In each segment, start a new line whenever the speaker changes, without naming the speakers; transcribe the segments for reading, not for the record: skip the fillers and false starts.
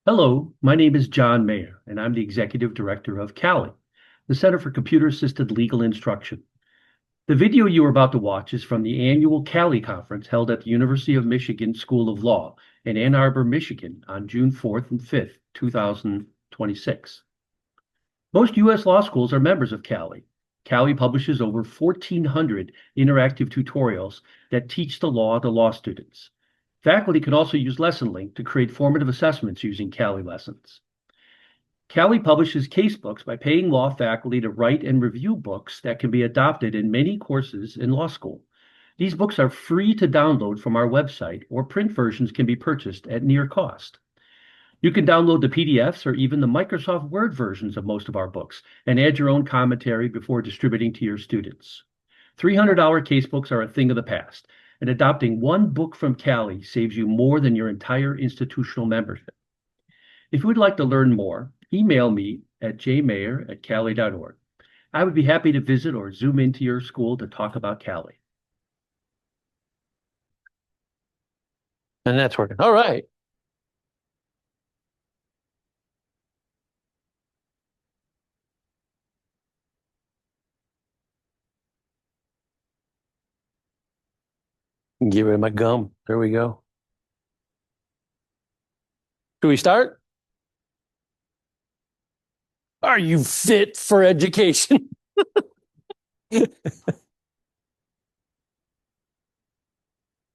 Hello, my name is John Mayer, and I'm the Executive Director of CALI, the Center for Computer Assisted Legal Instruction. The video you are about to watch is from the annual CALI conference held at the University of Michigan School of Law in Ann Arbor, Michigan on June 4th and 5th, 2026. Most U.S. law schools are members of CALI. CALI publishes over 1,400 interactive tutorials that teach the law to law students. Faculty can also use LessonLink to create formative assessments using CALI lessons. CALI publishes casebooks by paying law faculty to write and review books that can be adopted in many courses in law school. These books are free to download from our website, or print versions can be purchased at near cost. You can download the PDFs or even the Microsoft Word versions of most of our books and add your own commentary before distributing to your students. $300 casebooks are a thing of the past, and adopting one book from CALI saves you more than your entire institutional membership. If you would like to learn more, email me at jmayer@cali.org. I would be happy to visit or zoom into your school to talk about CALI.
And that's working. All right. Get rid of my gum. There we go. Do we start? Are you fit for education?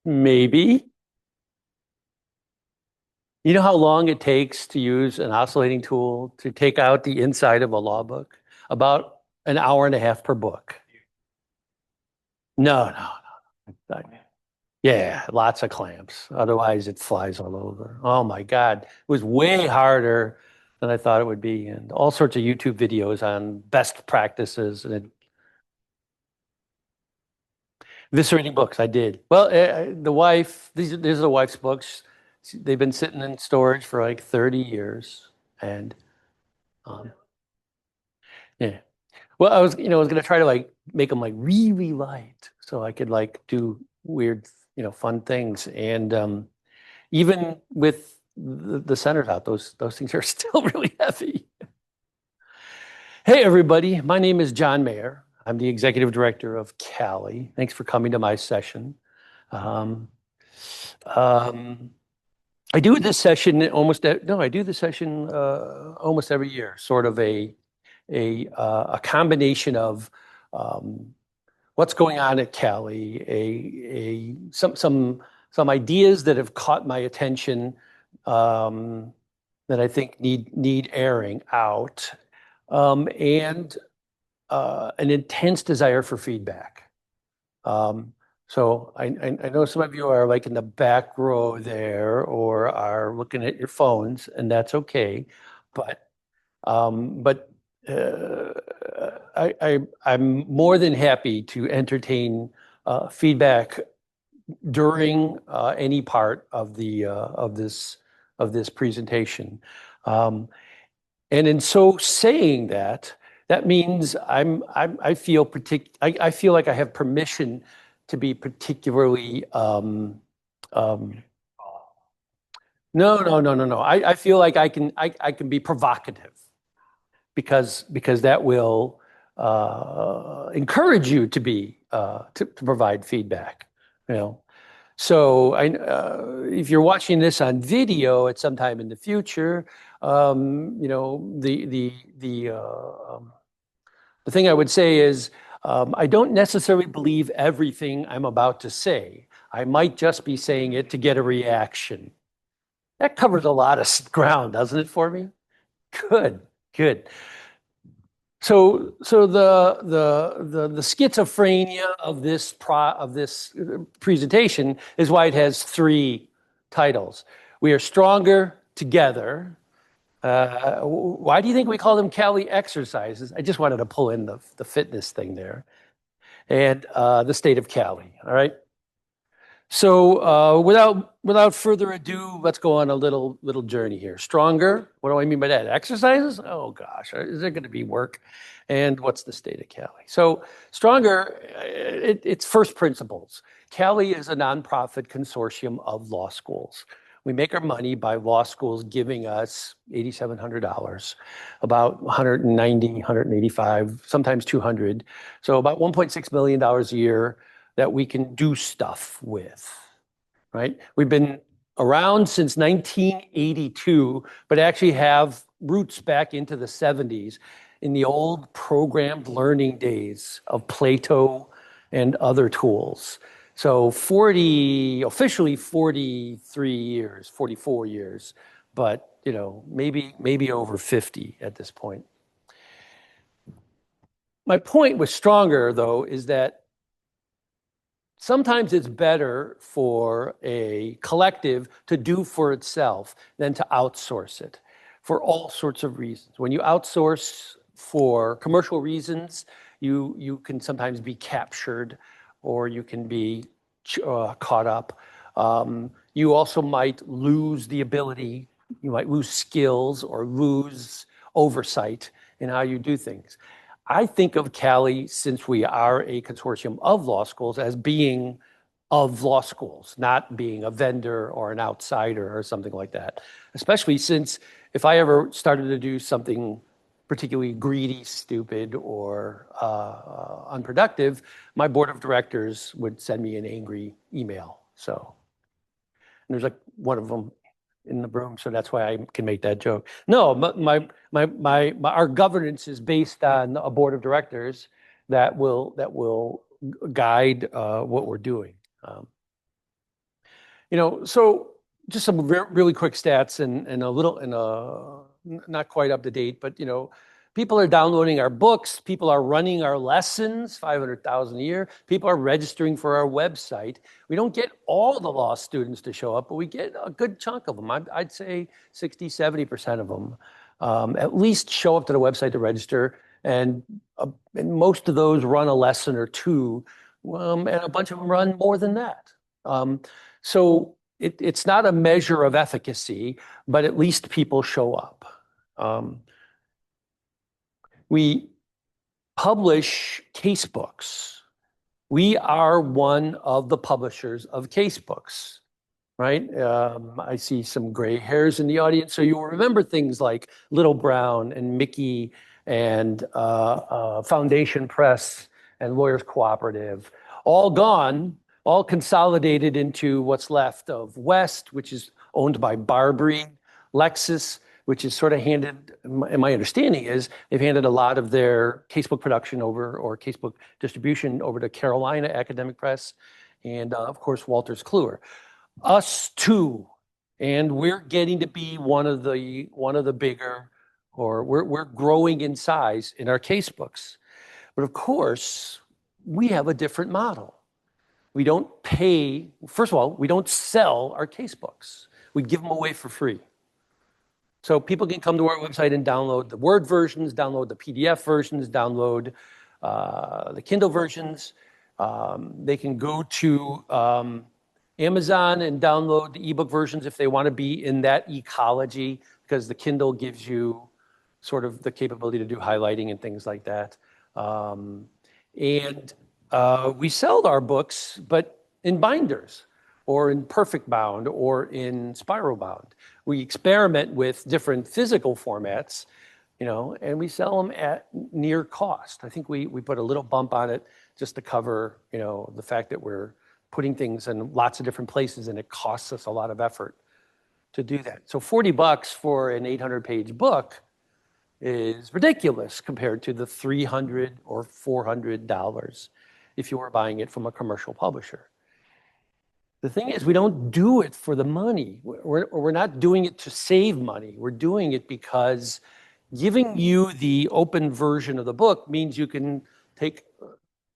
Maybe. You know how long it takes to use an oscillating tool to take out the inside of a law book? About an hour and a half per book. No. Yeah, lots of clamps. Otherwise, it flies all over. Oh my God. It was way harder than I thought it would be. And all sorts of YouTube videos on best practices. And eviscerating books, I did. Well, the wife, these are the wife's books. They've been sitting in storage for like 30 years. And um, yeah. Well, I was gonna try to like make them like really light so I could like do weird, fun things. And even with the centers out, those things are still really heavy. Hey, everybody. My name is John Mayer. I'm the executive director of CALI. Thanks for coming to my session. Um, um, I do this session I do this session almost every year, sort of a combination of what's going on at CALI, some ideas that have caught my attention that I think need airing out, and an intense desire for feedback. So I know some of you are like in the back row there or are looking at your phones, and that's okay. But but I'm more than happy to entertain feedback during any part of the of this presentation. Um, and in so saying that, that means I feel I feel like I have permission to be particularly no. I feel like I can be provocative because that will encourage you to be to provide feedback. You know, so if you're watching this on video at some time in the future, the thing I would say is I don't necessarily believe everything I'm about to say. I might just be saying it to get a reaction. That covers a lot of ground, doesn't it, for me? Good. So the schizophrenia of this presentation is why it has three titles. We are stronger together. Why do you think we call them CALI exercises? I just wanted to pull in the fitness thing there. And the state of CALI, all right? So without further ado, let's go on a little journey here. Stronger, what do I mean by that? Exercises? Oh gosh, is there going to be work? And what's the state of CALI? So stronger, it's first principles. CALI is a nonprofit consortium of law schools. We make our money by law schools giving us $8,700, about 190, 185, sometimes 200. So about $1.6 million a year that we can do stuff with, right? We've been around since 1982, but actually have roots back into the 70s in the old programmed learning days of Plato and other tools. So officially 43 years, 44 years, but maybe over 50 at this point. My point was stronger, though, is that sometimes it's better for a collective to do for itself than to outsource it for all sorts of reasons. When you outsource for commercial reasons, you can sometimes be captured or you can be caught up. You also might lose the ability, you might lose skills or lose oversight in how you do things. I think of CALI, since we are a consortium of law schools, as being of law schools, not being a vendor or an outsider or something like that. Especially since if I ever started to do something particularly greedy, stupid, or unproductive, my board of directors would send me an angry email. So, and there's like one of them in the room, so that's why I can make that joke. No, our governance is based on a board of directors that will guide what we're doing. So just some really quick stats and a little not quite up to date, but people are downloading our books, people are running our lessons, 500,000 a year, people are registering for our website. We don't get all the law students to show up, but we get a good chunk of them. I'd say 60, 70% of them at least show up to the website to register, and most of those run a lesson or two, and a bunch of them run more than that. So it's not a measure of efficacy, but at least people show up. We publish casebooks. We are one of the publishers of casebooks, right? I see some gray hairs in the audience, so you'll remember things like Little Brown and Mickey and Foundation Press and Lawyers Cooperative, all gone, all consolidated into what's left of West, which is owned by Barbary, Lexis, which is sort of handed, and my understanding is they've handed a lot of their casebook production over, or casebook distribution over, to Carolina Academic Press, and of course Wolters Kluwer. Us too, and we're getting to be one of the bigger, or we're growing in size in our casebooks. But of course, we have a different model. We don't pay, first of all, we don't sell our casebooks. We give them away for free. So people can come to our website and download the Word versions, download the PDF versions, download the Kindle versions. They can go to Amazon and download the ebook versions if they want to be in that ecology, because the Kindle gives you sort of the capability to do highlighting and things like that. We sell our books, but in binders, or in perfect bound, or in spiral bound. We experiment with different physical formats, and we sell them at near cost. I think we put a little bump on it just to cover, the fact that we're putting things in lots of different places and it costs us a lot of effort to do that. So $40 for an 800-page book is ridiculous compared to the $300 or $400 if you were buying it from a commercial publisher. The thing is, we don't do it for the money. We're not doing it to save money. We're doing it because giving you the open version of the book means you can take,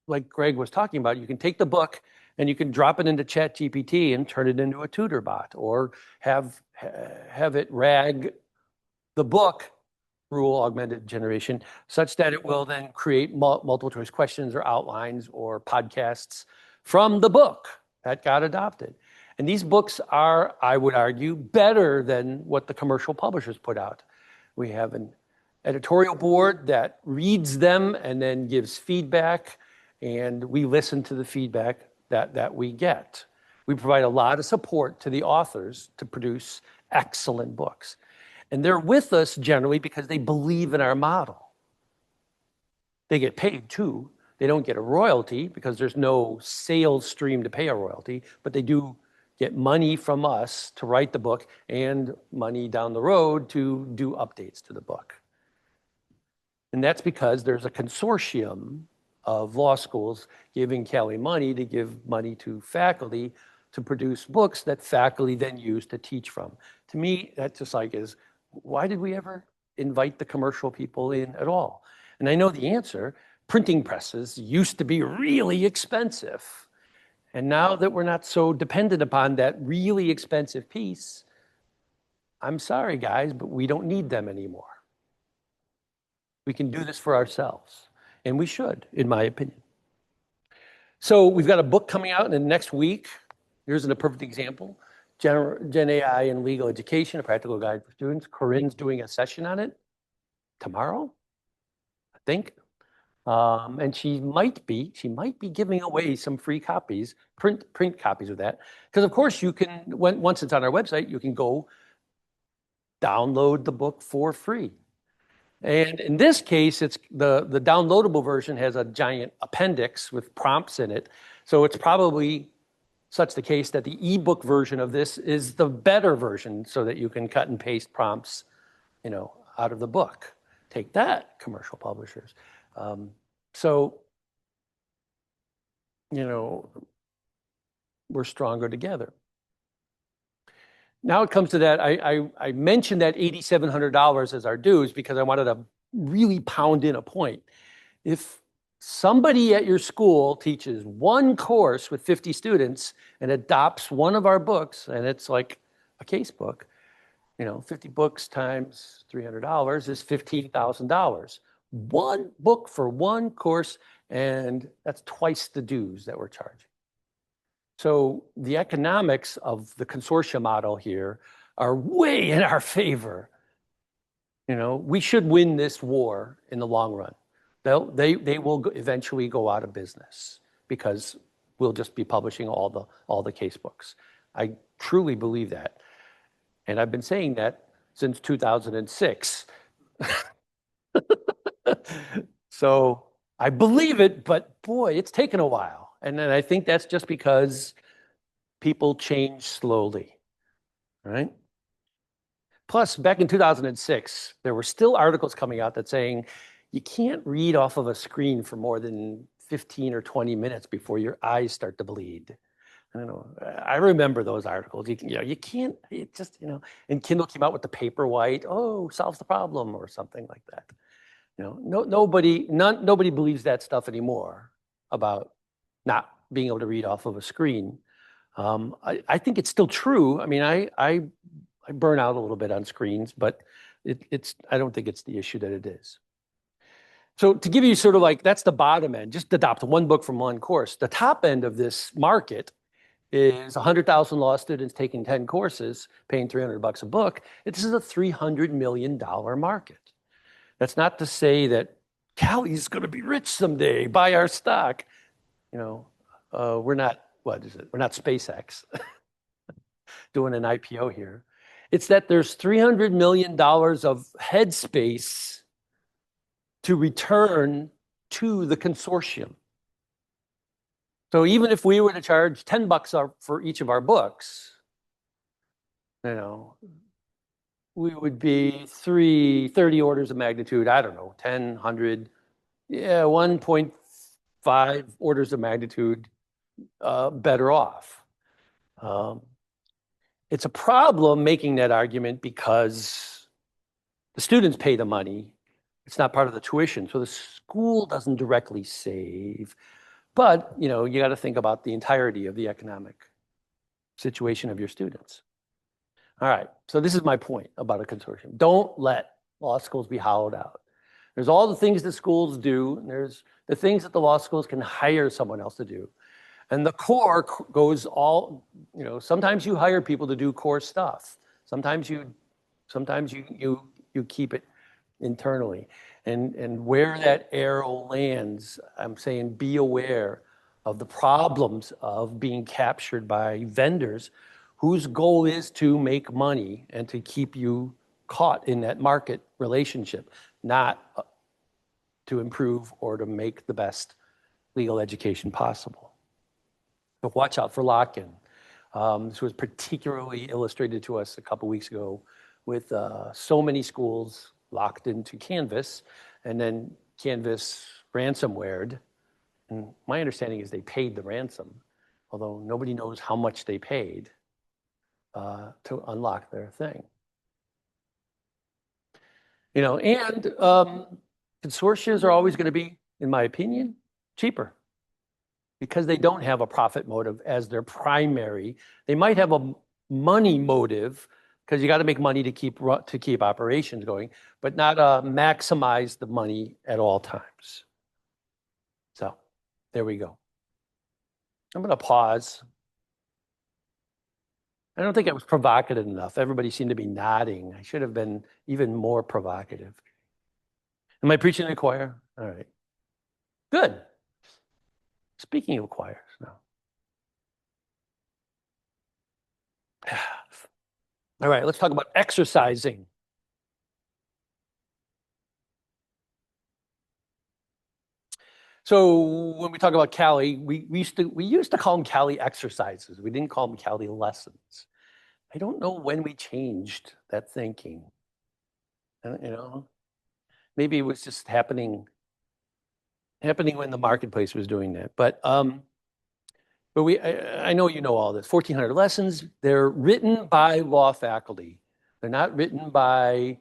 like Greg was talking about, you can take the book and you can drop it into ChatGPT and turn it into a tutor bot, or have it RAG the book, rule augmented generation, such that it will then create multiple choice questions or outlines or podcasts from the book that got adopted. And these books are, I would argue, better than what the commercial publishers put out. We have an editorial board that reads them and then gives feedback, and we listen to the feedback that we get. We provide a lot of support to the authors to produce excellent books. And they're with us generally because they believe in our model. They get paid too. They don't get a royalty because there's no sales stream to pay a royalty, but they do get money from us to write the book and money down the road to do updates to the book. And that's because there's a consortium of law schools giving CALI money to give money to faculty to produce books that faculty then use to teach from. To me, that just like is, why did we ever invite the commercial people in at all? And I know the answer. Printing presses used to be really expensive. And now that we're not so dependent upon that really expensive piece, I'm sorry, guys, but we don't need them anymore. We can do this for ourselves. And we should, in my opinion. So we've got a book coming out in the next week. Here's a perfect example. Gen AI and Legal Education, a practical guide for students. Corinne's doing a session on it tomorrow, I think. And she might be giving away some free copies, print copies of that. Because of course you can, once it's on our website, you can go download the book for free. And in this case, it's the downloadable version has a giant appendix with prompts in it. So it's probably such the case that the ebook version of this is the better version so that you can cut and paste prompts, out of the book. Take that, commercial publishers. So, we're stronger together. Now it comes to that, I mentioned that $8,700 as our dues because I wanted to really pound in a point. If somebody at your school teaches one course with 50 students and adopts one of our books, and it's like a case book, 50 books times $300 is $15,000. One book for one course, and that's twice the dues that we're charging. So the economics of the consortium model here are way in our favor. We should win this war in the long run. They will eventually go out of business because we'll just be publishing all the case books. I truly believe that. And I've been saying that since 2006. So I believe it, but boy, it's taken a while. And then I think that's just because people change slowly, right? Plus, back in 2006, there were still articles coming out that saying you can't read off of a screen for more than 15 or 20 minutes before your eyes start to bleed. I don't know. I remember those articles. You can't, it just, and Kindle came out with the Paperwhite, solves the problem or something like that. Nobody believes that stuff anymore about not being able to read off of a screen. I think it's still true. I mean, I burn out a little bit on screens, but I don't think it's the issue that it is. So to give you sort of like, that's the bottom end, just adopt one book from one course. The top end of this market is 100,000 law students taking 10 courses, paying $300 a book. This is a $300 million market. That's not to say that CALI's going to be rich someday, buy our stock. We're not, what is it? We're not SpaceX doing an IPO here. It's that there's $300 million of headspace to return to the consortium. So even if we were to charge $10 for each of our books, we would be 30 orders of magnitude, I don't know, 10, 100, 1.5 orders of magnitude better off. It's a problem making that argument because the students pay the money. It's not part of the tuition, so the school doesn't directly save. But, you got to think about the entirety of the economic situation of your students. All right, so this is my point about a consortium. Don't let law schools be hollowed out. There's all the things that schools do, and there's the things that the law schools can hire someone else to do. And the core goes all, sometimes you hire people to do core stuff. Sometimes you keep it internally. And where that arrow lands, I'm saying be aware of the problems of being captured by vendors whose goal is to make money and to keep you caught in that market relationship, not to improve or to make the best legal education possible. So watch out for lock-in. This was particularly illustrated to us a couple weeks ago with so many schools locked into Canvas, and then Canvas ransomwared. And my understanding is they paid the ransom, although nobody knows how much they paid to unlock their thing. You know, and consortia are always going to be, in my opinion, cheaper because they don't have a profit motive as their primary. They might have a money motive because you got to make money to keep operations going, but not maximize the money at all times. So there we go. I'm going to pause. I don't think I was provocative enough. Everybody seemed to be nodding. I should have been even more provocative. Am I preaching to the choir? All right. Good. Speaking of choirs now. All right, let's talk about exercising. So when we talk about CALI, we used to call them CALI exercises. We didn't call them CALI lessons. I don't know when we changed that thinking. You know, maybe it was just happening when the marketplace was doing that. But I know you know all this. 1,400 lessons. They're written by law faculty. They're not written by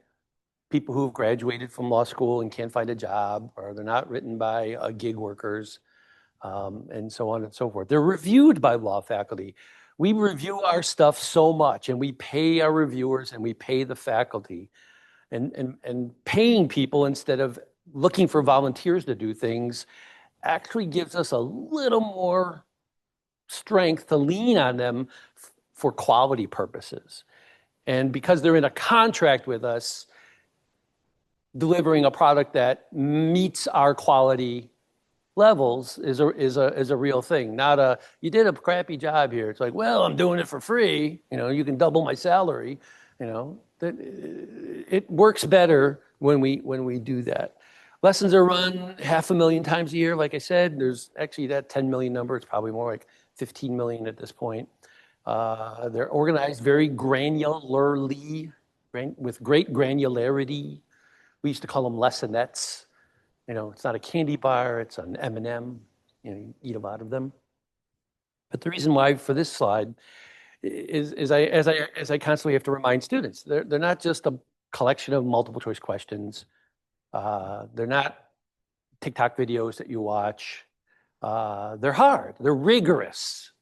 people who've graduated from law school and can't find a job, or they're not written by gig workers, and so on and so forth. They're reviewed by law faculty. We review our stuff so much, and we pay our reviewers and we pay the faculty. And paying people instead of looking for volunteers to do things actually gives us a little more strength to lean on them for quality purposes. And because they're in a contract with us, delivering a product that meets our quality levels is a real thing. Not you did a crappy job here. It's like, well, I'm doing it for free. You know, you can double my salary. You know, it works better when we do that. Lessons are run 500,000 times a year. Like I said, there's actually that 10 million number. It's probably more like 15 million at this point. They're organized very granularly, with great granularity. We used to call them lessonettes. You know, it's not a candy bar, it's an M&M. You know, you eat a lot of them. But the reason why for this slide is as I constantly have to remind students, they're not just a collection of multiple choice questions. They're not TikTok videos that you watch. They're hard, they're rigorous.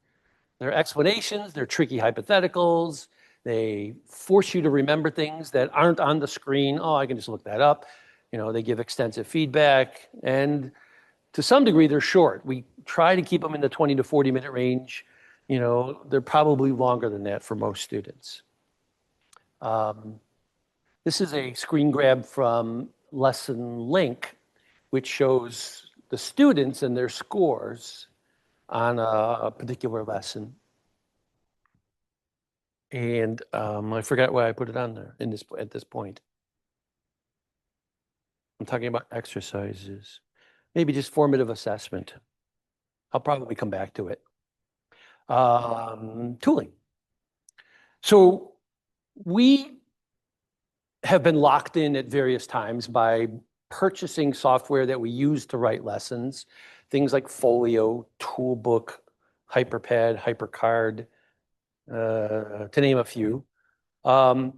They're explanations, they're tricky hypotheticals. They force you to remember things that aren't on the screen. Oh, I can just look that up. You know, they give extensive feedback. And to some degree, they're short. We try to keep them in the 20 to 40 minute range. You know, they're probably longer than that for most students. This is a screen grab from Lesson Link, which shows the students and their scores on a particular lesson. And I forgot why I put it on there at this point. I'm talking about exercises, maybe just formative assessment. I'll probably come back to it. Tooling. So we have been locked in at various times by purchasing software that we use to write lessons, things like Folio, Toolbook, HyperPad, HyperCard, to name a few. And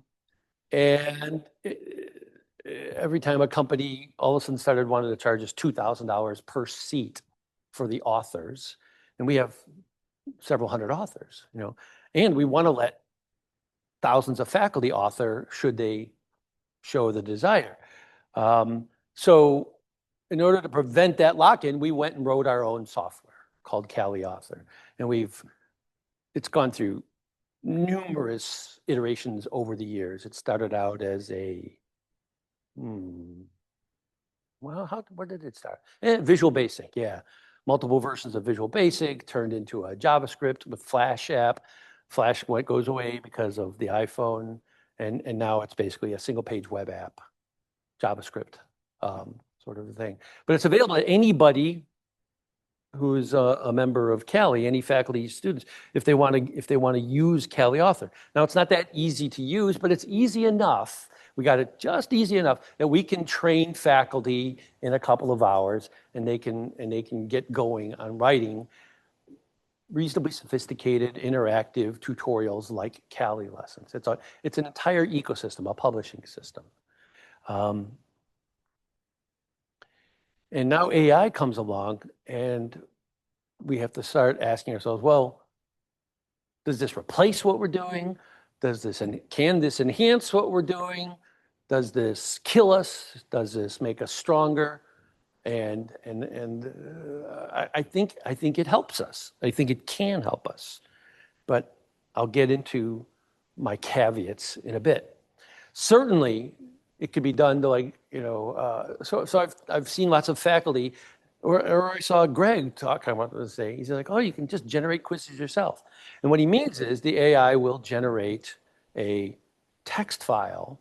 every time a company all of a sudden started wanting to charge us $2,000 per seat for the authors, and we have several hundred authors, you know, and we want to let thousands of faculty author should they show the desire. So in order to prevent that lock-in, we went and wrote our own software called CALI Author, and it's gone through numerous iterations over the years. It started out as a, where did it start? Visual Basic, yeah. multiple versions of Visual Basic turned into a JavaScript with Flash app. Flash goes away because of the iPhone, and now it's basically a single page web app, JavaScript sort of a thing. But it's available to anybody who's a member of CALI, any faculty, students, if they want to use CALI Author. Now, it's not that easy to use, but it's easy enough. We got it just easy enough that we can train faculty in a couple of hours, and they can get going on writing reasonably sophisticated, interactive tutorials like CALI lessons. It's an entire ecosystem, a publishing system. And now AI comes along, and we have to start asking ourselves, well, does this replace what we're doing? Can this enhance what we're doing? Does this kill us? Does this make us stronger? And I think it helps us. I think it can help us. But I'll get into my caveats in a bit. Certainly, it could be done to so I've seen lots of faculty, or I saw Greg talking about this thing. He's like, oh, you can just generate quizzes yourself. And what he means is the AI will generate a text file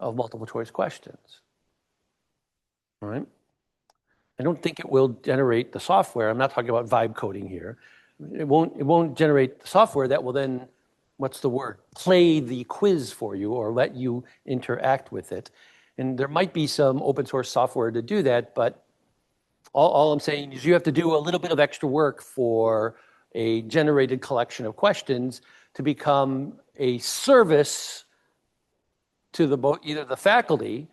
of multiple choice questions, all right? I don't think it will generate the software. I'm not talking about vibe coding here. It won't generate the software that will then, what's the word, play the quiz for you or let you interact with it. And there might be some open source software to do that, but all I'm saying is you have to do a little bit of extra work for a generated collection of questions to become a service to either the faculty,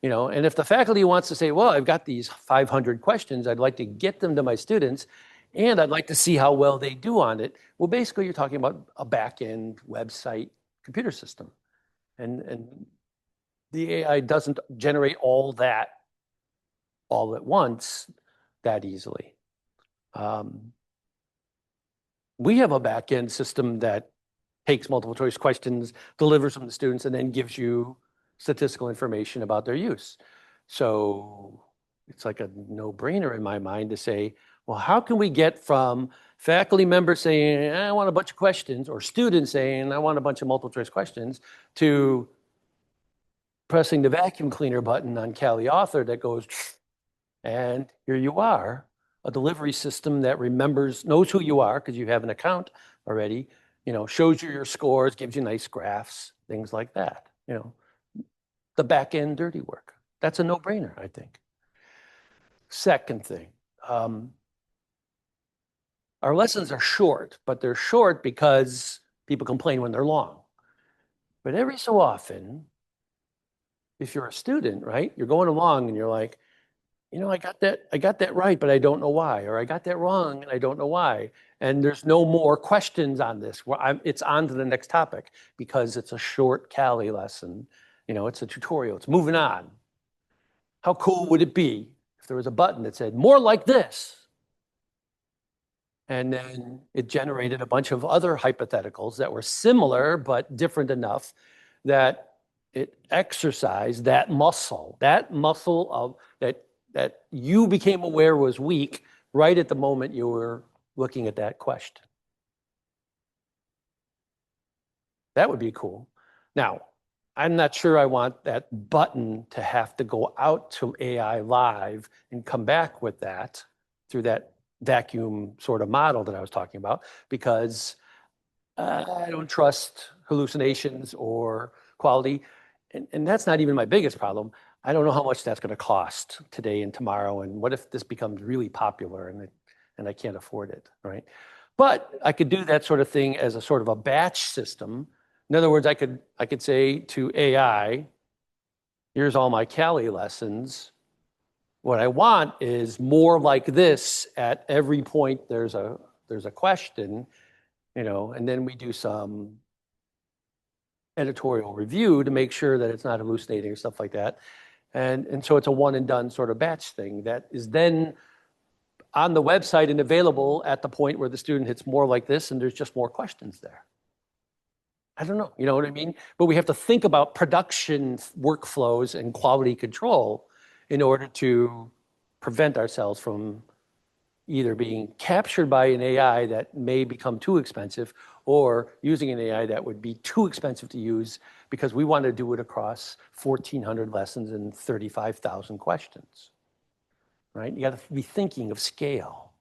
and if the faculty wants to say, well, I've got these 500 questions, I'd like to get them to my students, and I'd like to see how well they do on it. Well, basically, you're talking about a back-end website computer system. And the AI doesn't generate all that all at once that easily. We have a back-end system that takes multiple choice questions, delivers them to students, and then gives you statistical information about their use. So it's like a no-brainer in my mind to say, well, how can we get from faculty members saying, I want a bunch of questions, or students saying, I want a bunch of multiple choice questions, to pressing the vacuum cleaner button on CALI Author that goes, and here you are, a delivery system that knows who you are because you have an account already, shows you your scores, gives you nice graphs, things like that, the back end dirty work. That's a no-brainer, I think. Second thing, our lessons are short, but they're short because people complain when they're long. But every so often, if you're a student, right, you're going along and you're like, I got that right, but I don't know why, or I got that wrong and I don't know why. And there's no more questions on this. It's on to the next topic because it's a short CALI lesson. It's a tutorial. It's moving on. How cool would it be if there was a button that said, more like this? And then it generated a bunch of other hypotheticals that were similar but different enough that it exercised that muscle of that you became aware was weak right at the moment you were looking at that question. That would be cool. Now, I'm not sure I want that button to have to go out to AI live and come back with that through that vacuum sort of model that I was talking about, because I don't trust hallucinations or quality. And that's not even my biggest problem. I don't know how much that's going to cost today and tomorrow. And what if this becomes really popular and I can't afford it, right? But I could do that sort of thing as a sort of a batch system. In other words, I could say to AI, here's all my CALI lessons. What I want is more like this at every point there's a question, and then we do some editorial review to make sure that it's not hallucinating or stuff like that. And so it's a one and done sort of batch thing that is then on the website and available at the point where the student hits more like this and there's just more questions there. I don't know, you know what I mean? But we have to think about production workflows and quality control in order to prevent ourselves from either being captured by an AI that may become too expensive, or using an AI that would be too expensive to use because we want to do it across 1,400 lessons and 35,000 questions, right? You got to be thinking of scale.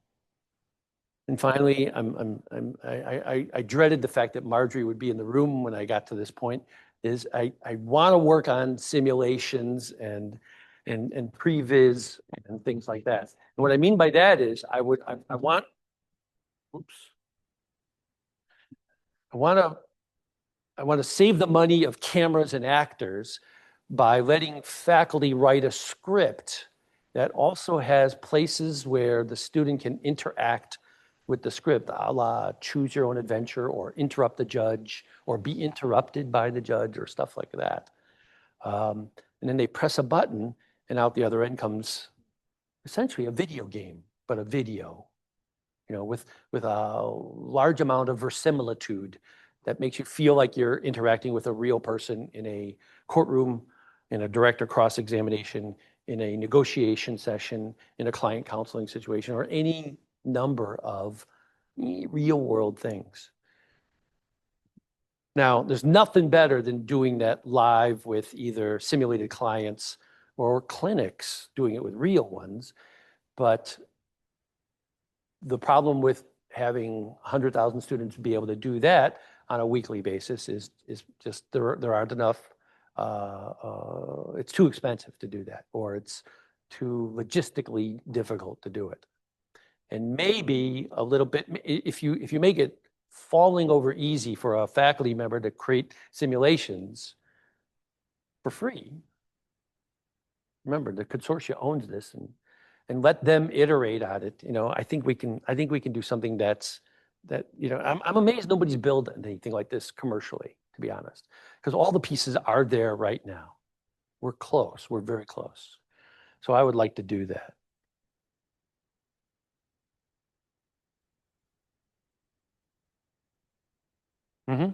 And finally, I dreaded the fact that Marjorie would be in the room when I got to this point, is I want to work on simulations and previs and things like that. And what I mean by that is I want, oops, I want to save the money of cameras and actors by letting faculty write a script that also has places where the student can interact with the script, a la choose your own adventure or interrupt the judge or be interrupted by the judge or stuff like that. And then they press a button and out the other end comes essentially a video game, but a video, with a large amount of verisimilitude that makes you feel like you're interacting with a real person in a courtroom, in a director cross-examination, in a negotiation session, in a client counseling situation, or any number of real world things. Now, there's nothing better than doing that live with either simulated clients or clinics doing it with real ones. But the problem with having 100,000 students be able to do that on a weekly basis is just there aren't enough. It's too expensive to do that, or it's too logistically difficult to do it. And maybe a little bit, if you make it falling over easy for a faculty member to create simulations for free. Remember, the consortia owns this, and let them iterate on it. I think we can do something that I'm amazed nobody's built anything like this commercially, to be honest, because all the pieces are there right now. We're close. We're very close. So I would like to do that. Mm-hmm.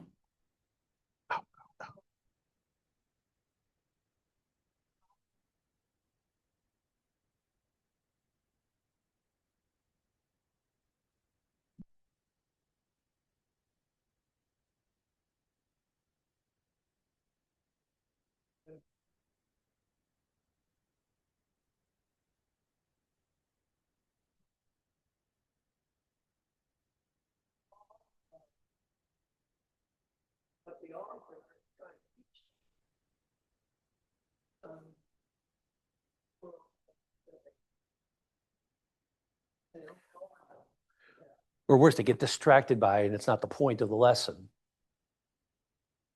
Or worse, they get distracted by it, and it's not the point of the lesson.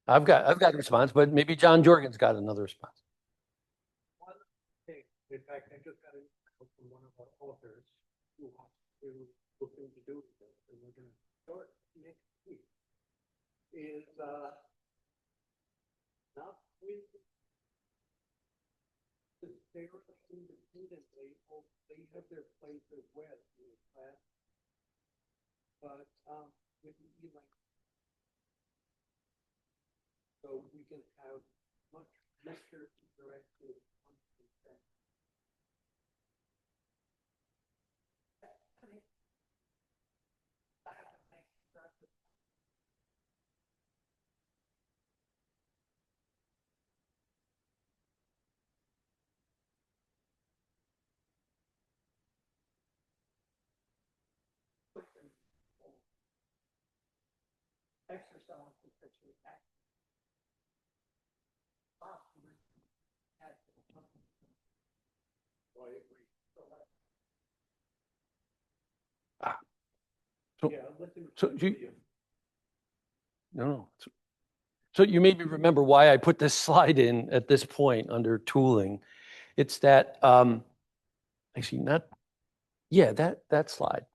I've got a response, but maybe John Jorgen's got another response.
In fact, I just got a email from one of our authors who wants to look into doing this, and we're going to start next week. Is not with the parents independently, they have their place as well in the class, but with the e-learning, so we can have much lesser interactive content. Exercise that you act.
So you made me remember why I put this slide in at this point under tooling. It's that actually not, yeah, that slide.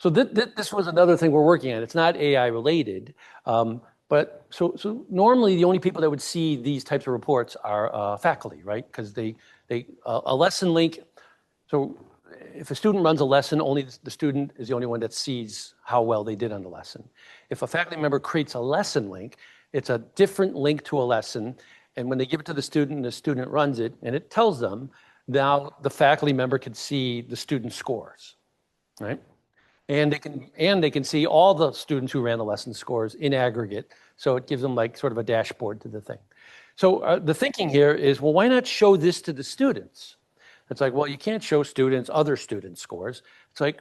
So this was another thing we're working on. It's not AI related, but so normally the only people that would see these types of reports are faculty, right? Because a lesson link. So if a student runs a lesson, only the student is the only one that sees how well they did on the lesson. If a faculty member creates a lesson link, it's a different link to a lesson. And when they give it to the student runs it, and it tells them, now the faculty member can see the student scores. right? And they can see all the students who ran the lesson scores in aggregate. So it gives them like sort of a dashboard to the thing. So the thinking here is, well, why not show this to the students? It's like, well, you can't show students other students' scores. It's like,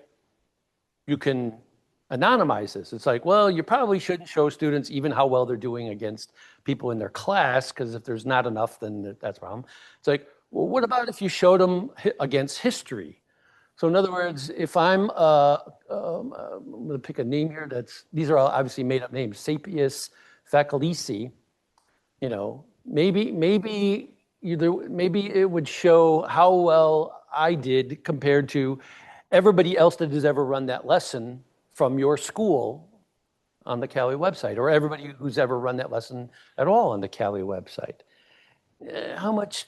you can anonymize this. It's like, well, you probably shouldn't show students even how well they're doing against people in their class, because if there's not enough, then that's a problem. It's like, well, what about if you showed them against history? So in other words, if I'm going to pick a name here these are all obviously made up names, Sapius Facalici, maybe it would show how well I did compared to everybody else that has ever run that lesson from your school on the CALI website, or everybody who's ever run that lesson at all on the CALI website. How much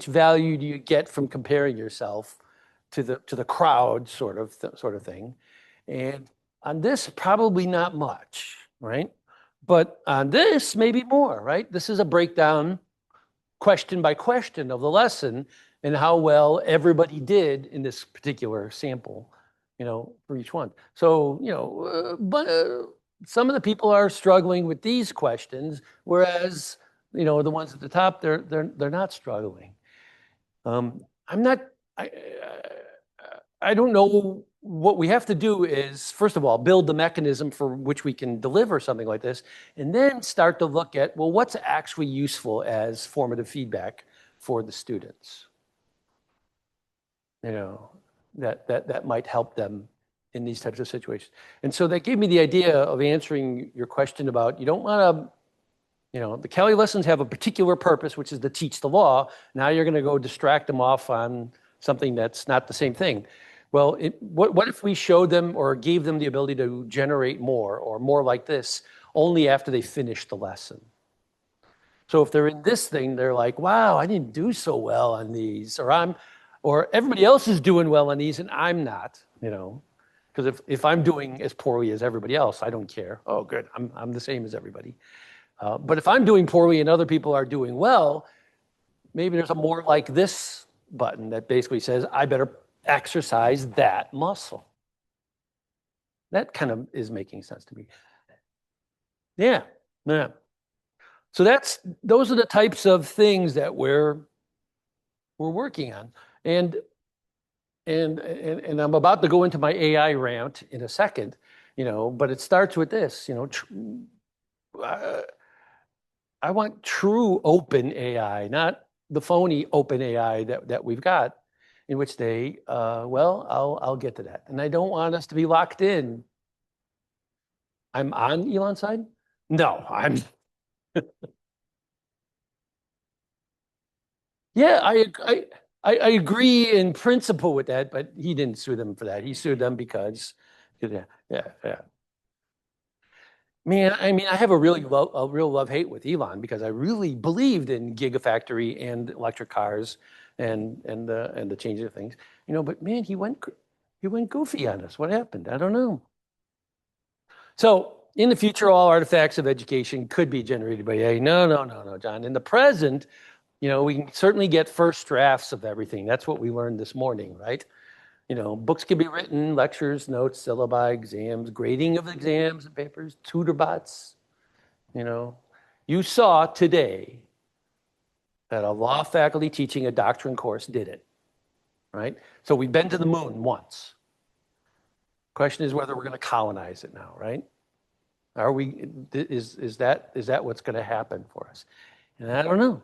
value do you get from comparing yourself to the crowd sort of thing? And on this, probably not much, right? But on this, maybe more, right? This is a breakdown question by question of the lesson and how well everybody did in this particular sample, for each one. So, some of the people are struggling with these questions, whereas, the ones at the top, they're not struggling. I don't know. What we have to do is, first of all, build the mechanism for which we can deliver something like this, and then start to look at, well, what's actually useful as formative feedback for the students? That might help them in these types of situations. And so that gave me the idea of answering your question about, you don't want to, the CALI lessons have a particular purpose, which is to teach the law. Now you're going to go distract them off on something that's not the same thing. Well, what if we showed them or gave them the ability to generate more or more like this only after they finish the lesson? So if they're in this thing, they're like, wow, I didn't do so well on these, or everybody else is doing well on these and I'm not, because if I'm doing as poorly as everybody else, I don't care. Oh, good, I'm the same as everybody. But if I'm doing poorly and other people are doing well, maybe there's a more like this button that basically says, I better exercise that muscle. That kind of is making sense to me. Yeah. So those are the types of things that we're working on. And I'm about to go into my AI rant in a second, but it starts with this, I want true open AI, not the phony open AI that we've got, in which I'll get to that. And I don't want us to be locked in. I'm on Elon's side? No, yeah, I agree in principle with that, but he didn't sue them for that. He sued them because, yeah. Man, I have a real love-hate with Elon, because I really believed in Gigafactory and electric cars and the changing of things, but man, he went goofy on us. What happened? I don't know. So in the future, all artifacts of education could be generated by AI. No, John. In the present, we can certainly get first drafts of everything. That's what we learned this morning, right? Books can be written, lectures, notes, syllabi, exams, grading of exams and papers, tutor bots. You saw today that a law faculty teaching a doctrine course did it, right? So we've been to the moon once. Question is whether we're going to colonize it now, right? Is that what's going to happen for us? And I don't know.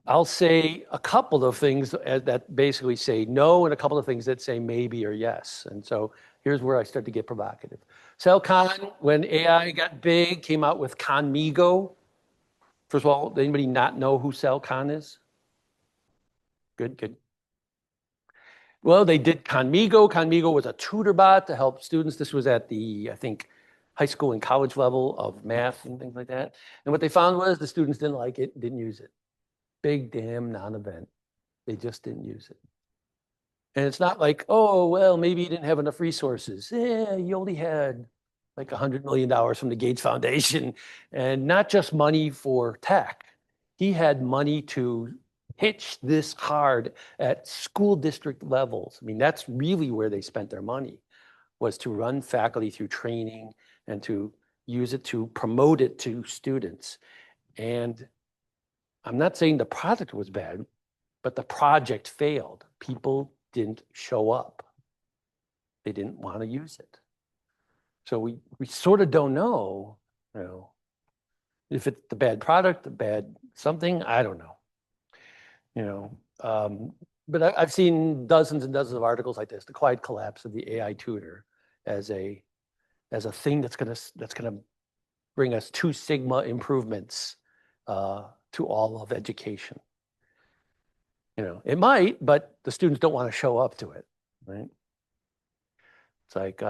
I'll say a couple of things that basically say no, and a couple of things that say maybe or yes. And so here's where I start to get provocative. CALCON, when AI got big, came out with CONMIGO. First of all, does anybody not know who CALCON is? Good. Well, they did CONMIGO. CONMIGO was a tutor bot to help students. This was at the, I think, high school and college level of math and things like that. And what they found was the students didn't like it, didn't use it. Big damn non-event. They just didn't use it. And it's not like, oh, well, maybe you didn't have enough resources. Yeah, you only had like $100 million from the Gates Foundation, and not just money for tech. He had money to pitch this hard at school district levels. I mean, that's really where they spent their money, was to run faculty through training and to use it to promote it to students. And I'm not saying the product was bad, but the project failed. People didn't show up. They didn't want to use it. So we sort of don't know, if it's the bad product, the bad something, I don't know. But I've seen dozens and dozens of articles like this, the quiet collapse of the AI tutor as a thing that's gonna bring us 2 sigma improvements to all of education. It might, but the students don't want to show up to it, right? It's like,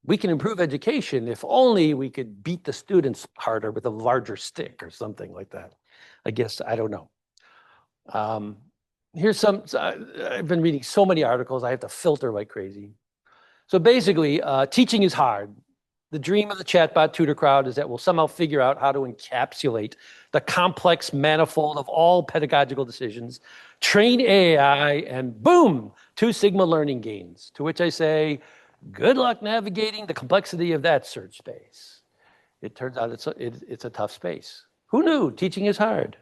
we can improve education if only we could beat the students harder with a larger stick or something like that. I guess, I don't know. Here's I've been reading so many articles, I have to filter like crazy. So basically, teaching is hard. The dream of the chatbot tutor crowd is that we'll somehow figure out how to encapsulate the complex manifold of all pedagogical decisions, train AI, and boom, 2 sigma learning gains. To which I say, good luck navigating the complexity of that search space. It turns out it's a tough space. Who knew teaching is hard?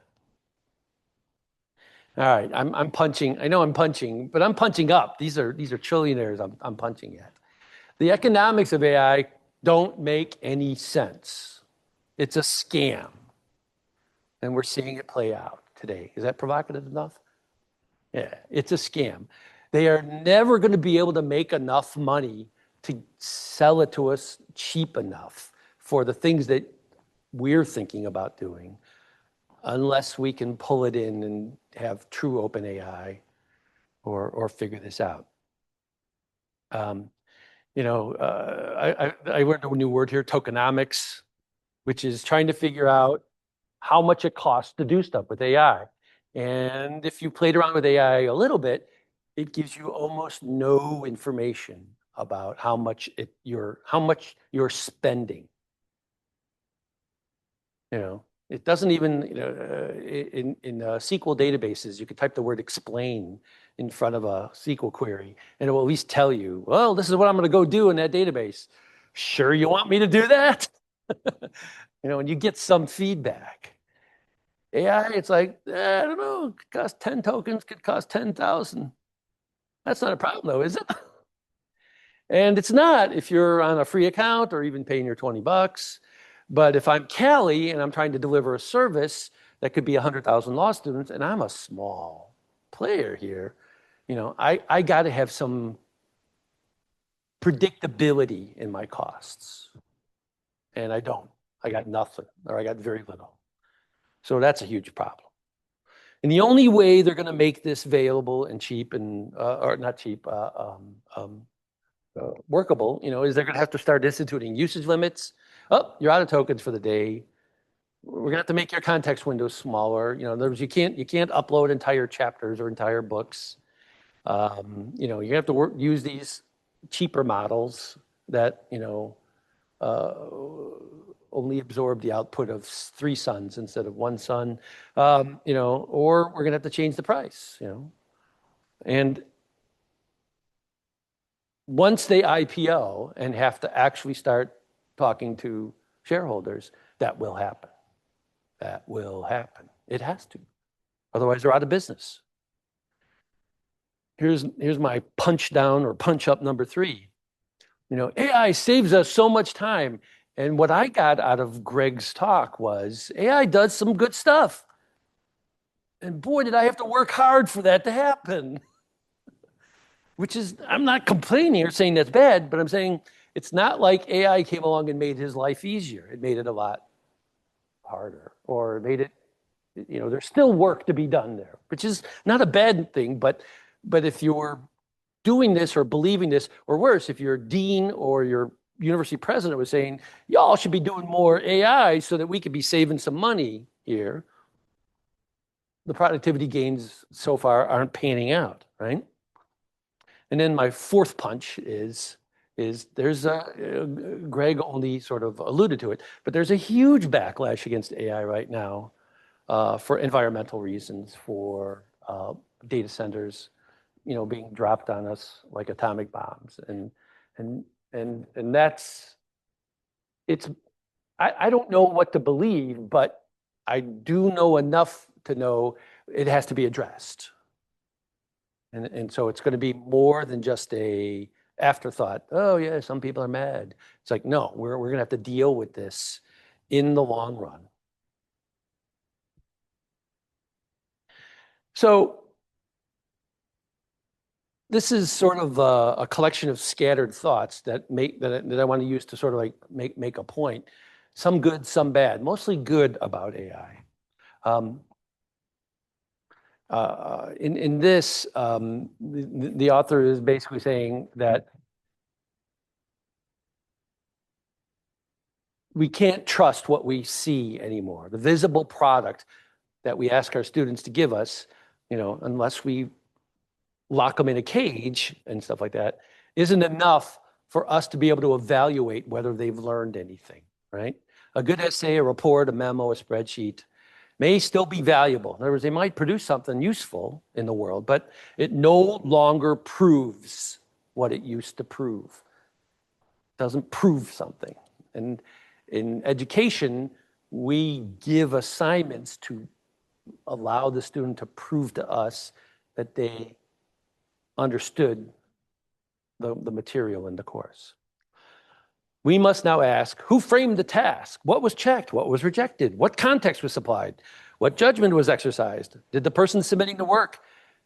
All right, I'm punching. I know I'm punching, but I'm punching up. These are trillionaires I'm punching at. The economics of AI don't make any sense. It's a scam. And we're seeing it play out today. Is that provocative enough? Yeah, it's a scam. They are never going to be able to make enough money to sell it to us cheap enough for the things that we're thinking about doing, unless we can pull it in and have true open AI or figure this out. I learned a new word here, tokenomics, which is trying to figure out how much it costs to do stuff with AI. And if you played around with AI a little bit, it gives you almost no information about how much you're spending. It doesn't even, in SQL databases, you could type the word explain in front of a SQL query, and it will at least tell you, well, this is what I'm going to go do in that database. Sure, you want me to do that? And you get some feedback. AI, it's like, I don't know, it could cost 10 tokens, could cost 10,000. That's not a problem though, is it? And it's not if you're on a free account or even paying your 20 bucks. But if I'm CALI and I'm trying to deliver a service that could be 100,000 law students, and I'm a small player here, I got to have some predictability in my costs. And I don't. I got nothing, or I got very little. So that's a huge problem. And the only way they're going to make this available and cheap and, or not cheap, workable, is they're going to have to start instituting usage limits. Oh, you're out of tokens for the day. We're gonna have to make your context windows smaller. In other words, you can't upload entire chapters or entire books. You have to use these cheaper models that only absorb the output of 3 suns instead of 1 sun. Or we're gonna have to change the price. And once they IPO and have to actually start talking to shareholders, that will happen. That will happen. It has to. Otherwise, they're out of business. Here's my punch down or punch up number 3. AI saves us so much time. And what I got out of Greg's talk was AI does some good stuff. And boy, did I have to work hard for that to happen. Which is, I'm not complaining or saying that's bad, but I'm saying it's not like AI came along and made his life easier. It made it a lot harder, or made it, there's still work to be done there, which is not a bad thing. But if you're doing this or believing this, or worse, if your dean or your university president was saying, y'all should be doing more AI so that we could be saving some money here, the productivity gains so far aren't panning out, right? And then my 4th punch is there's Greg only sort of alluded to it, but there's a huge backlash against AI right now for environmental reasons, for data centers, being dropped on us like atomic bombs, and that's it's. I don't know what to believe, but I do know enough to know it has to be addressed. And so it's going to be more than just a afterthought. Oh yeah, some people are mad. It's like, no, we're going to have to deal with this in the long run. So this is sort of a collection of scattered thoughts that I want to use to sort of like make a point. Some good, some bad, mostly good about AI. In this, the author is basically saying that we can't trust what we see anymore. The visible product that we ask our students to give us, unless we lock them in a cage and stuff like that, isn't enough for us to be able to evaluate whether they've learned anything, right? A good essay, a report, a memo, a spreadsheet may still be valuable. In other words, they might produce something useful in the world, but it no longer proves what it used to prove. It doesn't prove something. And in education, we give assignments to allow the student to prove to us that they understood the material in the course. We must now ask, who framed the task? What was checked? What was rejected? What context was supplied? What judgment was exercised? Did the person submitting the work,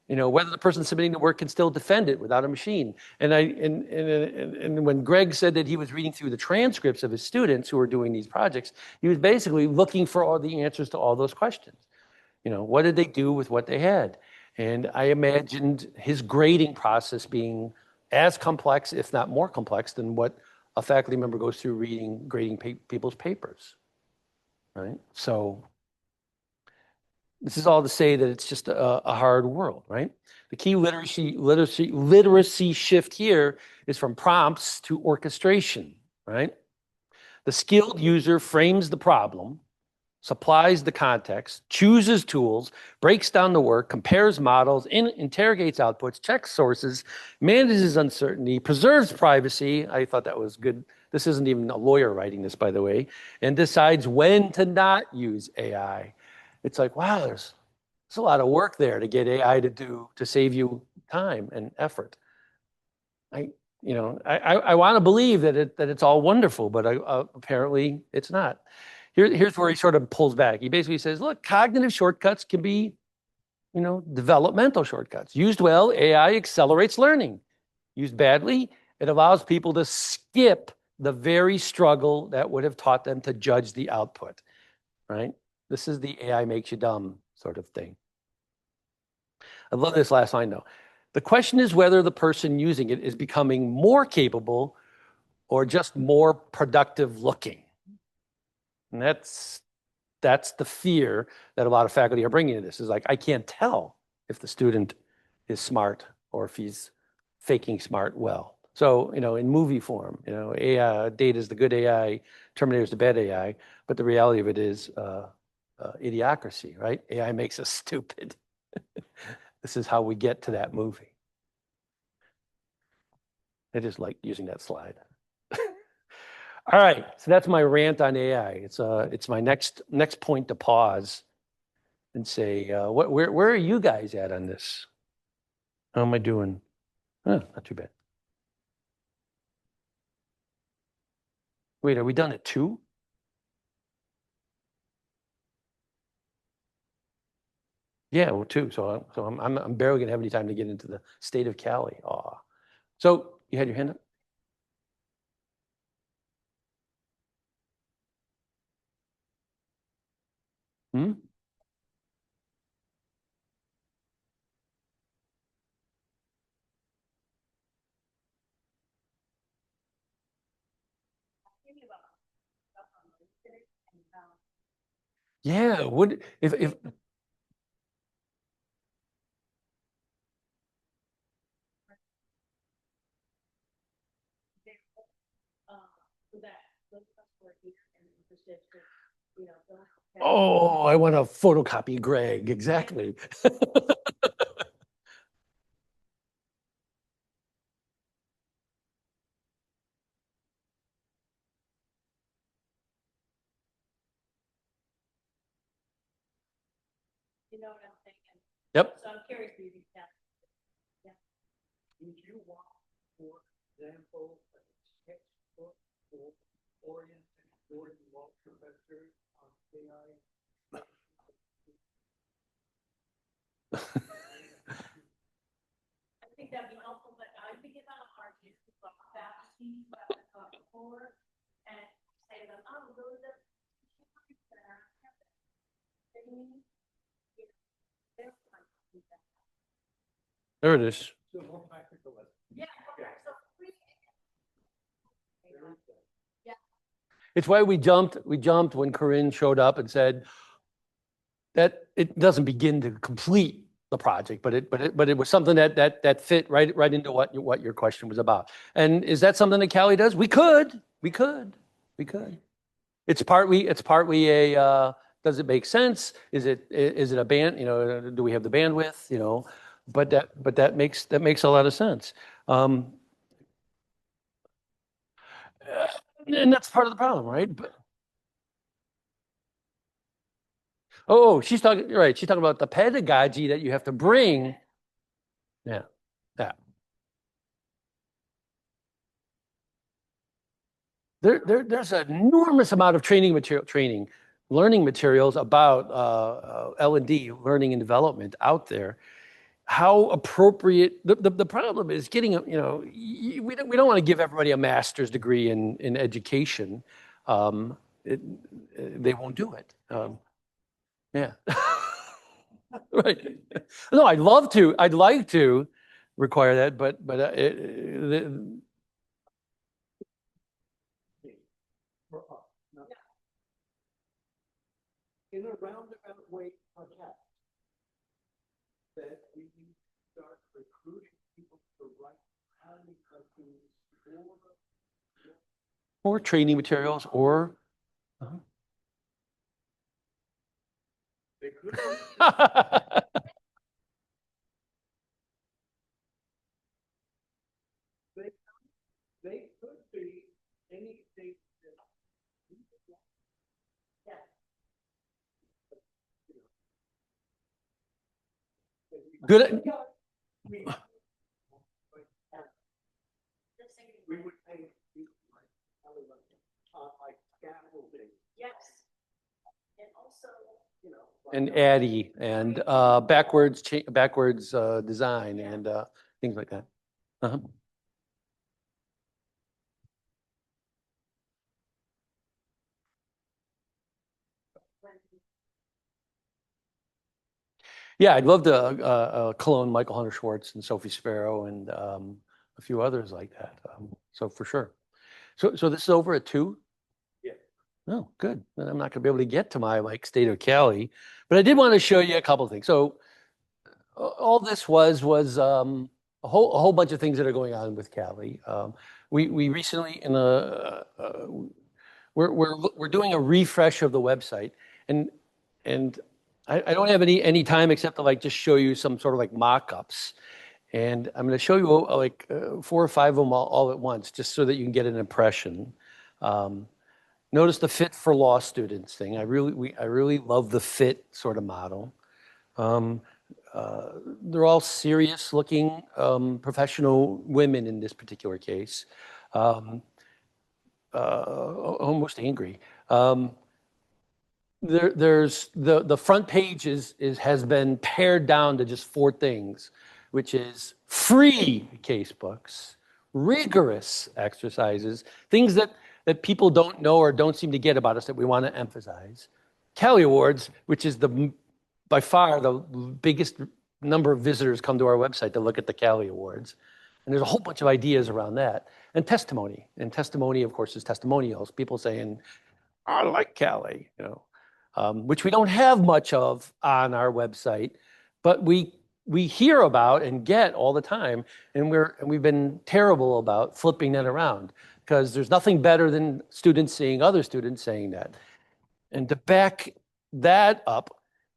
whether the person submitting the work can still defend it without a machine? And when Greg said that he was reading through the transcripts of his students who were doing these projects, he was basically looking for all the answers to all those questions. What did they do with what they had? And I imagined his grading process being as complex, if not more complex, than what a faculty member goes through grading people's papers, right? So this is all to say that it's just a hard world, right? The key literacy shift here is from prompts to orchestration, right? The skilled user frames the problem, supplies the context, chooses tools, breaks down the work, compares models, interrogates outputs, checks sources, manages uncertainty, preserves privacy. I thought that was good. This isn't even a lawyer writing this, by the way, and decides when to not use AI. It's like, wow, there's a lot of work there to get AI to save you time and effort. I want to believe that it's all wonderful, but apparently it's not. Here's where he sort of pulls back. He basically says, look, cognitive shortcuts can be, developmental shortcuts. Used well, AI accelerates learning. Used badly, it allows people to skip the very struggle that would have taught them to judge the output, right? This is the AI makes you dumb sort of thing. I love this last line though. The question is whether the person using it is becoming more capable or just more productive looking. And that's the fear that a lot of faculty are bringing to this, is like, I can't tell if the student is smart or if he's faking smart well. So, in movie form, AI, data is the good AI, Terminator is the bad AI, but the reality of it is idiocracy, right? AI makes us stupid. This is how we get to that movie. I just like using that slide. All right, so that's my rant on AI. It's my next point to pause and say, where are you guys at on this? How am I doing? Not too bad. Wait, are we done at 2? Yeah, well, 2. So I'm barely gonna have any time to get into the state of Cali. Aw. So you had your hand up? Hmm? Yeah. Would if Oh, I want to photocopy Greg. Exactly.
You know what I'm saying?
Yep.
So I'm curious if you can tell.
Would you want, for example, a textbook for oriented Gordon Law professors on AI?
I think that'd be helpful, but I think it's not a hard use to talk faculty before and say to them, oh, those are.
There it is.
So more practical lesson.
Yeah, okay, so we.
It's why we jumped when Corinne showed up and said that it doesn't begin to complete the project, but it was something that fit right into what your question was about. And is that something that Cali does? We could. It's partly a does it make sense? Is it a band? You know, do we have the bandwidth? You know, but that makes a lot of sense. And that's part of the problem, right? Oh, she's talking right. She's talking about the pedagogy that you have to bring. Yeah. There's an enormous amount of learning materials about L&D, learning and development out there. How appropriate, the problem is getting, we don't want to give everybody a master's degree in education. They won't do it. Yeah. Right. No, I'd like to require that, but
For us, not. In a roundabout way, perhaps, that we need to start recruiting people to write highly cartoons
or training materials or.
they could they could be anything that
Good.
we would pay people like scaffolding,
Yes. And also.
you know.
And Addy and backwards design and things like that. Uh-huh. Yeah, I'd love to clone Michael Hunter Schwartz and Sophie Sparrow and a few others like that. So for sure. So this is over at 2?
Yeah.
Oh, good. Then I'm not going to be able to get to my State of CALI, but I did want to show you a couple of things. So all this was a whole bunch of things that are going on with Cali. We recently we're doing a refresh of the website, and I don't have any time except to just show you some sort of mock-ups, and I'm going to show you 4 or 5 of them all at once, just so that you can get an impression. Notice the fit for law students thing. I really love the fit sort of model. They're all serious looking professional women in this particular case, almost angry. There's the front page has been pared down to just 4 things, which is free casebooks, rigorous exercises, things that people don't know or don't seem to get about us that we want to emphasize. CALI Awards, which is by far the biggest number of visitors come to our website to look at the CALI Awards. And there's a whole bunch of ideas around that. And testimony. And testimony, of course, is testimonials. People saying, I like CALI, which we don't have much of on our website, but we hear about and get all the time. And we've been terrible about flipping that around, because there's nothing better than students seeing other students saying that. And to back that up,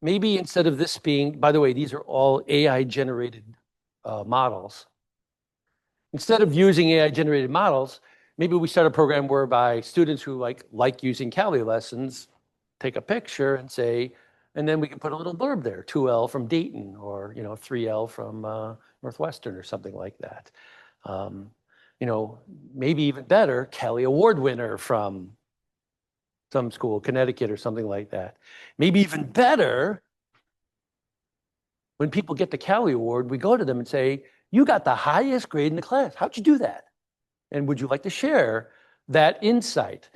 maybe instead of this being, by the way, these are all AI generated models. Instead of using AI generated models, maybe we start a program whereby students who like using CALI lessons take a picture and say, And then we can put a little blurb there, 2L from Dayton, or 3L from Northwestern or something like that. Maybe even better, CALI Award winner from some school, Connecticut or something like that. Maybe even better, when people get the CALI Award, we go to them and say, you got the highest grade in the class. How'd you do that? And would you like to share that insight?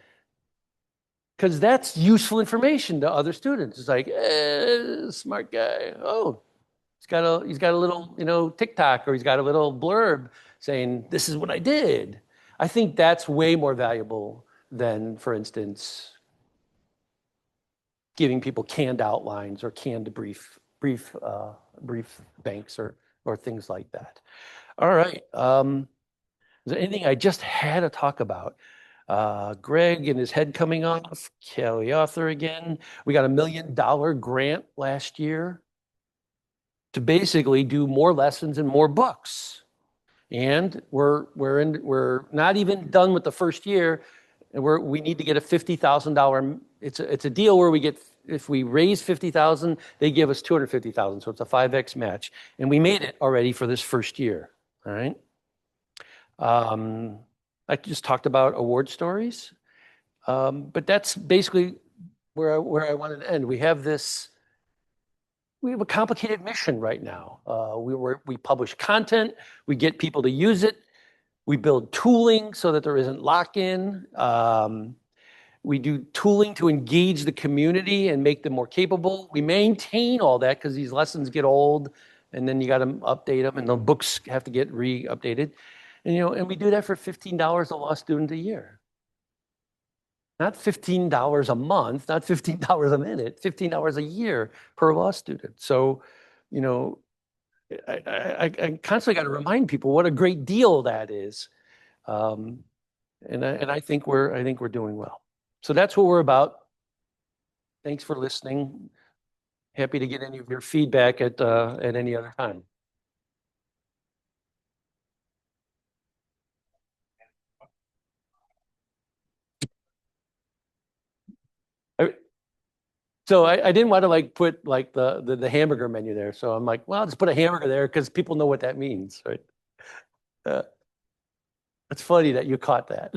Because that's useful information to other students. It's like, smart guy. Oh, he's got a little, TikTok, or he's got a little blurb saying, this is what I did. I think that's way more valuable than, for instance, giving people canned outlines or canned brief banks or things like that. All right. Is there anything I just had to talk about? Greg and his head coming off, CALI author again. We got $1 million grant last year to basically do more lessons and more books. And we're not even done with the first year. And we need to get a $50,000. It's a deal where if we raise 50,000, they give us 250,000. So it's a 5X match. And we made it already for this first year. All right. I just talked about award stories, but that's basically where I wanted to end. We have a complicated mission right now. We publish content, we get people to use it, we build tooling so that there isn't lock-in. We do tooling to engage the community and make them more capable. We maintain all that because these lessons get old, and then you got to update them, and the books have to get re-updated. And we do that for $15 a law student a year. Not $15 a month, not $15 a minute, $15 a year per law student. So, I constantly got to remind people what a great deal that is. And I think we're doing well. So that's what we're about. Thanks for listening. Happy to get any of your feedback at any other time. So I didn't want to put the hamburger menu there. So I'm like, well, I'll just put a hamburger there because people know what that means, right? It's funny that you caught that.